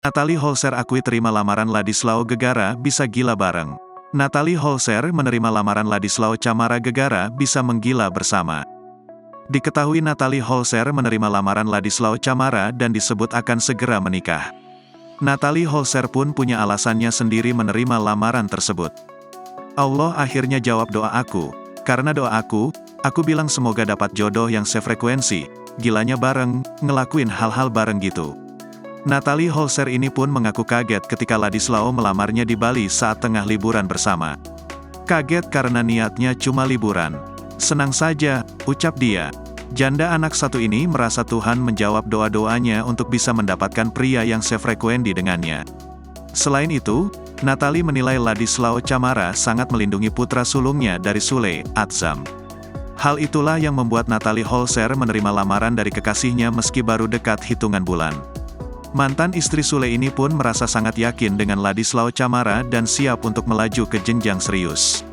Natalie Holzer akui terima lamaran Ladislao Gegara bisa gila bareng. Natalie Holzer menerima lamaran Ladislao Camara Gegara bisa menggila bersama. Diketahui Natalie Holzer menerima lamaran Ladislao Camara dan disebut akan segera menikah. Natalie Holzer pun punya alasannya sendiri menerima lamaran tersebut. Allah akhirnya jawab doa aku. Karena doa aku bilang semoga dapat jodoh yang sefrekuensi, gilanya bareng, ngelakuin hal-hal bareng gitu. Natalie Holzer ini pun mengaku kaget ketika Ladislao melamarnya di Bali saat tengah liburan bersama. Kaget karena niatnya cuma liburan. Senang saja, ucap dia. Janda anak satu ini merasa Tuhan menjawab doa-doanya untuk bisa mendapatkan pria yang sefrekuensi dengannya. Selain itu, Natalie menilai Ladislao Camara sangat melindungi putra sulungnya dari Sule, Atzam. Hal itulah yang membuat Natalie Holzer menerima lamaran dari kekasihnya meski baru dekat hitungan bulan. Mantan istri Sule ini pun merasa sangat yakin dengan Ladislao Camara dan siap untuk melaju ke jenjang serius.